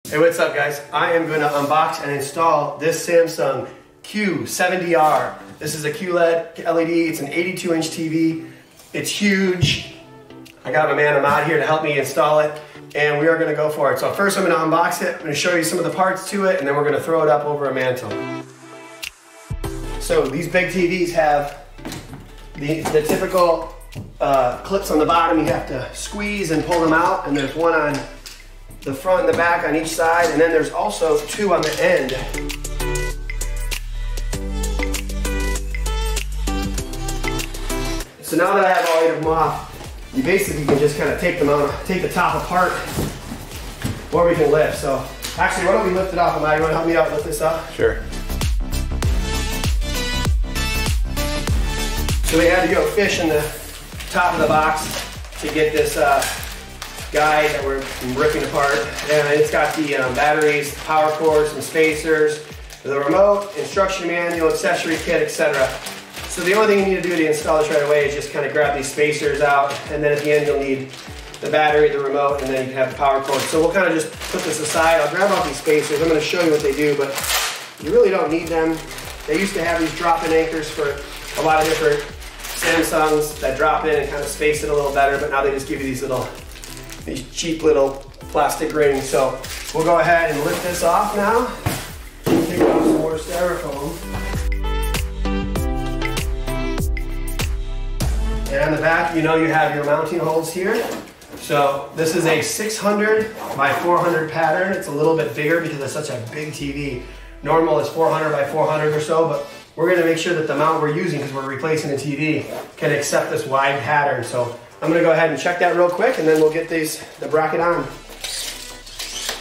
Hey, what's up guys? I am going to unbox and install this Samsung Q70R. This is a QLED LED, it's an 82-inch TV. It's huge. I got my man Ahmad here to help me install it, and we are going to go for it. So first I'm going to unbox it, I'm going to show you some of the parts to it, and then we're going to throw it up over a mantle. So these big TVs have the typical clips on the bottom. You have to squeeze and pull them out, and there's one on the front and the back on each side, and then there's also two on the end. So now that I have all 8 of them off, you basically can just kind of take them out, take the top apart, or we can lift. So actually, why don't we lift it off, Ahmad? You want to help me out lift this up? Sure. So we had to go fish in the top of the box to get this guide that we're ripping apart, and it's got the batteries, power cords, some spacers, the remote, instruction manual, accessory kit, etc. So the only thing you need to do to install this right away is just kind of grab these spacers out, and then at the end you'll need the battery, the remote, and then you can have the power cord. So we'll kind of just put this aside. I'll grab out these spacers. I'm going to show you what they do, but you really don't need them. They used to have these drop-in anchors for a lot of different Samsungs that drop in and kind of space it a little better, but now they just give you these cheap little plastic rings. So we'll go ahead and lift this off now. Take off some more styrofoam. And on the back, you know you have your mounting holes here. So this is a 600 by 400 pattern. It's a little bit bigger because it's such a big TV. Normal is 400 by 400 or so, but we're going to make sure that the mount we're using, because we're replacing the TV, can accept this wide pattern. So I'm going to go ahead and check that real quick, and then we'll get the bracket on.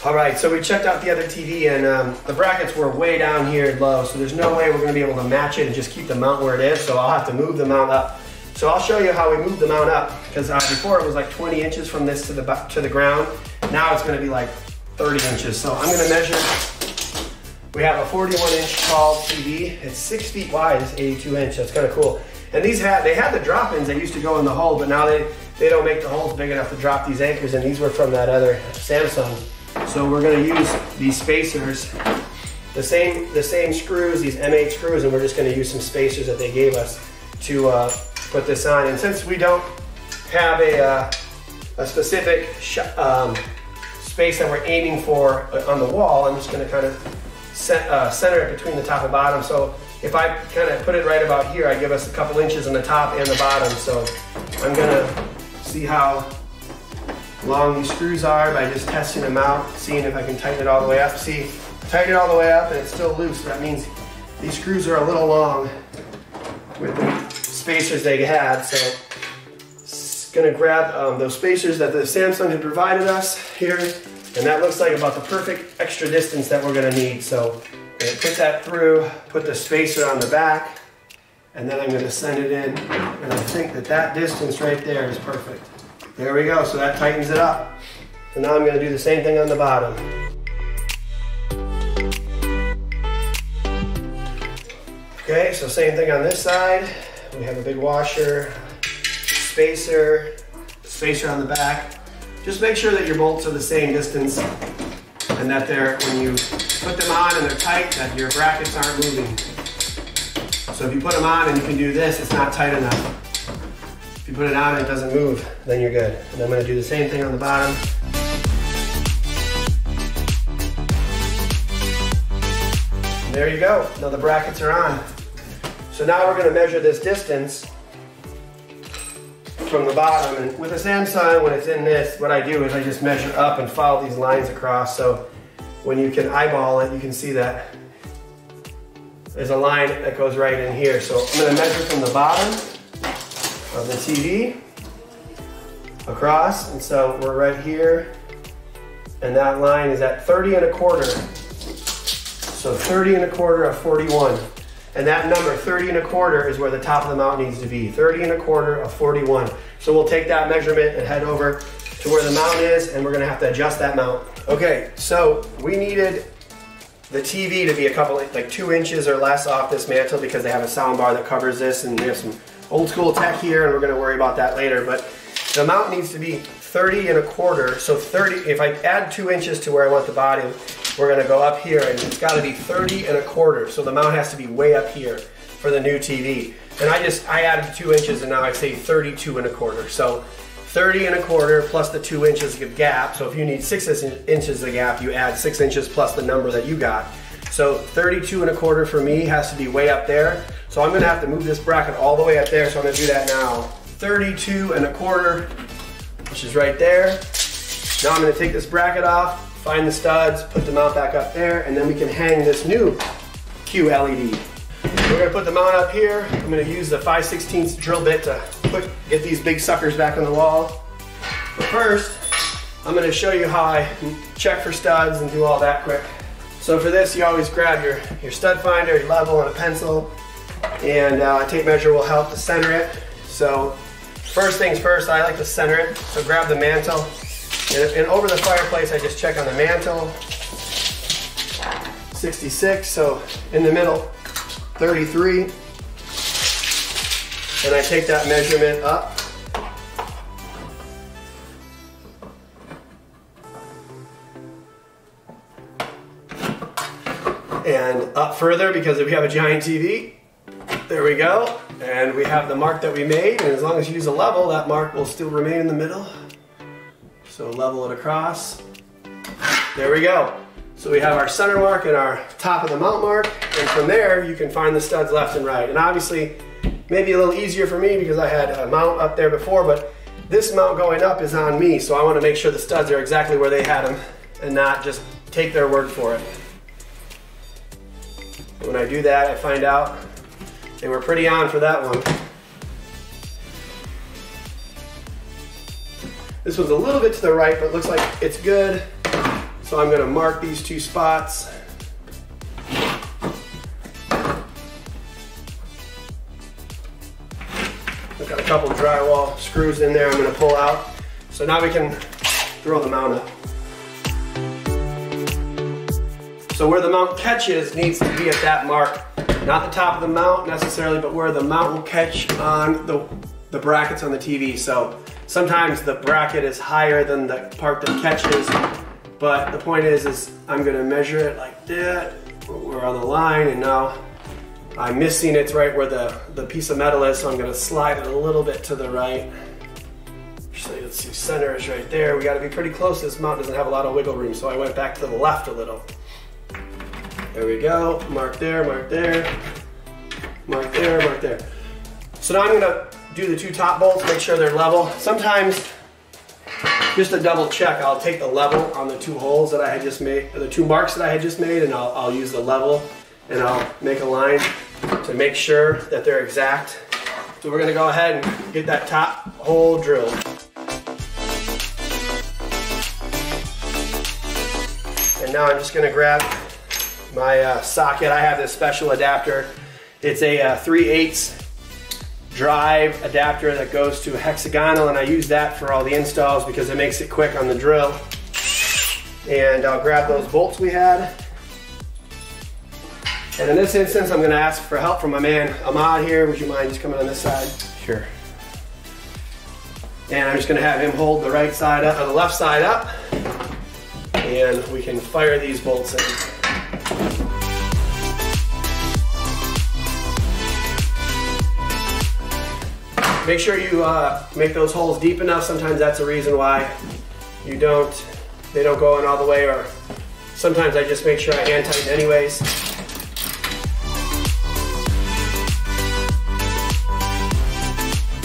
All right, so we checked out the other TV, and the brackets were way down here low, so there's no way we're going to be able to match it and just keep the mount where it is, so I'll have to move the mount up. So I'll show you how we move the mount up, because before it was like 20 inches from this to the ground. Now it's going to be like 30 inches. So I'm going to measure. We have a 41-inch tall TV. It's 6 feet wide. It's 82-inch. That's kind of cool. And they had the drop-ins that used to go in the hole, but now they don't make the holes big enough to drop these anchors, and these were from that other Samsung. So we're going to use these spacers, the same screws, these M8 screws, and we're just going to use some spacers that they gave us to put this on. And since we don't have a specific space that we're aiming for on the wall, I'm just going to kind of center it between the top and bottom. So if I kind of put it right about here, I give us a couple inches on the top and the bottom. So I'm going to see how long these screws are by just testing them out, seeing if I can tighten it all the way up. See, tighten it all the way up and it's still loose. So that means these screws are a little long with the spacers they had. So just going to grab those spacers that the Samsung had provided us here. And that looks like about the perfect extra distance that we're going to need. So I'm going to put that through, put the spacer on the back, and then I'm going to send it in. And I think that distance right there is perfect. There we go. So that tightens it up. So now I'm going to do the same thing on the bottom. Okay, so same thing on this side. We have a big washer, spacer on the back. Just make sure that your bolts are the same distance, and that when you put them on and they're tight, that your brackets aren't moving. So if you put them on and you can do this, it's not tight enough. If you put it on and it doesn't move, then you're good. And I'm going to do the same thing on the bottom. And there you go. Now the brackets are on. So now we're going to measure this distance from the bottom, and with a Samsung, when it's in this, what I do is I just measure up and follow these lines across. So when you can eyeball it, you can see that there's a line that goes right in here. So I'm going to measure from the bottom of the TV across, and so we're right here, and that line is at 30 1/4. So 30 1/4 of 41. And that number, 30 1/4, is where the top of the mount needs to be. 30 1/4 of 41. So we'll take that measurement and head over to where the mount is, and we're gonna have to adjust that mount. Okay, so we needed the TV to be like 2 inches or less off this mantle, because they have a sound bar that covers this, and we have some old school tech here, and we're gonna worry about that later. But the mount needs to be 30 1/4. So 30, if I add 2 inches to where I want the bottom, we're gonna go up here, and it's gotta be 30 1/4. So the mount has to be way up here for the new TV. And I added 2 inches, and now I say 32 1/4. So 30 1/4 plus the 2 inches of gap. So if you need 6 inches of gap, you add 6 inches plus the number that you got. So 32 1/4 for me has to be way up there. So I'm gonna have to move this bracket all the way up there. So I'm gonna do that now. 32 1/4, which is right there. Now I'm gonna take this bracket off, find the studs, put the mount back up there, and then we can hang this new QLED. We're gonna put the mount up here. I'm gonna use the 5/16 drill bit to get these big suckers back on the wall. But first, I'm gonna show you how I check for studs and do all that quick. So for this, you always grab your stud finder, your level, and a pencil, and a tape measure will help to center it. So first things first, I like to center it. So grab the mantle, and over the fireplace, I just check on the mantle. 66, so in the middle, 33. And I take that measurement up. And up further, because if we have a giant TV, there we go. And we have the mark that we made, and as long as you use a level, that mark will still remain in the middle. So level it across. There we go. So we have our center mark and our top of the mount mark, and from there you can find the studs left and right. And obviously, maybe a little easier for me because I had a mount up there before, but this mount going up is on me, so I want to make sure the studs are exactly where they had them and not just take their word for it. When I do that, I find out they were pretty on for that one. This one's a little bit to the right, but it looks like it's good. So I'm gonna mark these 2 spots. I've got a couple of drywall screws in there I'm gonna pull out. So now we can throw the mount up. So where the mount catches needs to be at that mark. Not the top of the mount necessarily, but where the mount will catch on the brackets on the TV. So sometimes the bracket is higher than the part that catches, but the point is I'm gonna measure it like that. We're on the line, and now I'm missing it right where the piece of metal is, so I'm gonna slide it a little bit to the right. So let's see, center is right there. We gotta be pretty close. This mount doesn't have a lot of wiggle room, so I went back to the left a little. There we go, mark there, mark there, mark there, mark there. So now I'm gonna do the 2 top bolts, make sure they're level. Sometimes, just to double check, I'll take the level on the 2 holes that I had just made, or the 2 marks that I had just made, and I'll use the level, and I'll make a line to make sure that they're exact. So we're gonna go ahead and get that top hole drilled. And now I'm just gonna grab my socket. I have this special adapter. It's a 3/8 drive adapter that goes to a hexagonal, and I use that for all the installs because it makes it quick on the drill. And I'll grab those bolts we had. And in this instance, I'm gonna ask for help from my man Ahmad here. Would you mind just coming on this side? Sure. And I'm just gonna have him hold the right side up, or the left side up, and we can fire these bolts in. Make sure you make those holes deep enough. Sometimes that's a reason why they don't go in all the way, or sometimes I just make sure I hand tighten anyways.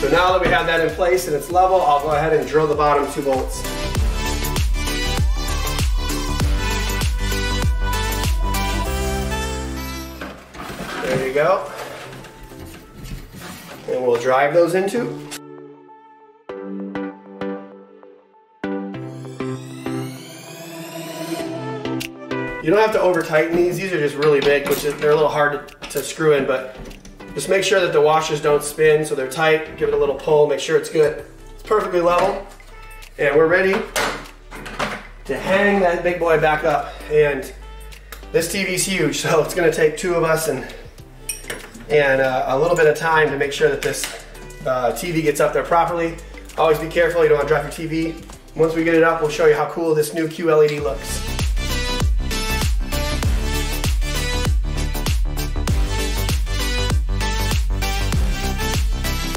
So now that we have that in place and it's level, I'll go ahead and drill the bottom 2 bolts. There you go. And we'll drive those into. You don't have to over tighten these. These are just really big, which is, they're a little hard to screw in, but just make sure that the washers don't spin so they're tight. Give it a little pull, make sure it's good. It's perfectly level. And we're ready to hang that big boy back up. And this TV's huge, so it's gonna take 2 of us and a little bit of time to make sure that this TV gets up there properly. Always be careful, you don't want to drop your TV. Once we get it up, we'll show you how cool this new QLED looks.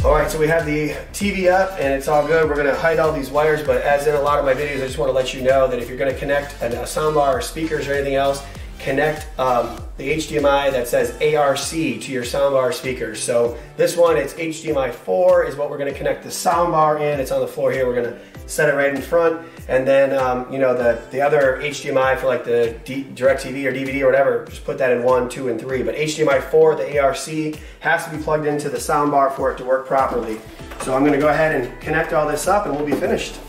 Alright, so we have the TV up and it's all good. We're going to hide all these wires, but as in a lot of my videos, I just want to let you know that if you're going to connect a soundbar or speakers or anything else, connect the HDMI that says ARC to your soundbar speakers. So this one, it's HDMI 4 is what we're going to connect the soundbar in. It's on the floor here. We're going to set it right in front. And then, you know, the other HDMI for like the DirecTV or DVD or whatever, just put that in 1, 2, and 3. But HDMI 4, the ARC, has to be plugged into the soundbar for it to work properly. So I'm going to go ahead and connect all this up and we'll be finished.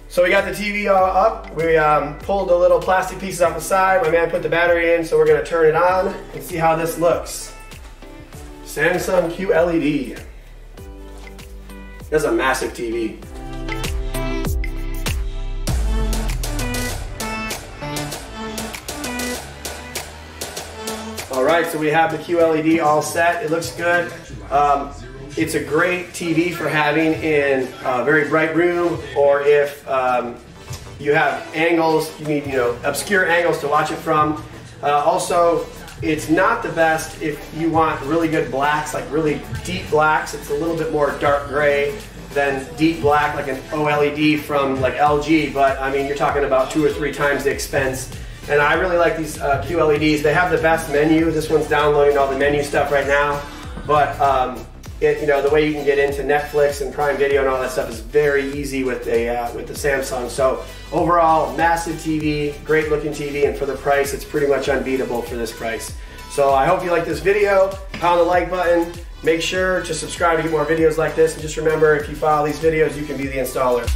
So we got the TV all up. We pulled the little plastic pieces off the side. My man put the battery in, so we're going to turn it on and see how this looks. Samsung QLED. This is a massive TV. Alright, so we have the QLED all set. It looks good. It's a great TV for having in a very bright room, or if you have angles, you need, you know, obscure angles to watch it from. Also, it's not the best if you want really good blacks, like really deep blacks. It's a little bit more dark gray than deep black, like an OLED from like LG, but I mean, you're talking about 2 or 3 times the expense. And I really like these QLEDs. They have the best menu. This one's downloading all the menu stuff right now, but you know, the way you can get into Netflix and Prime Video and all that stuff is very easy with the Samsung. So overall, massive TV, great looking TV, and for the price, it's pretty much unbeatable for this price. So I hope you like this video. Pound the like button. Make sure to subscribe to get more videos like this. And just remember, if you follow these videos, you can be the installer.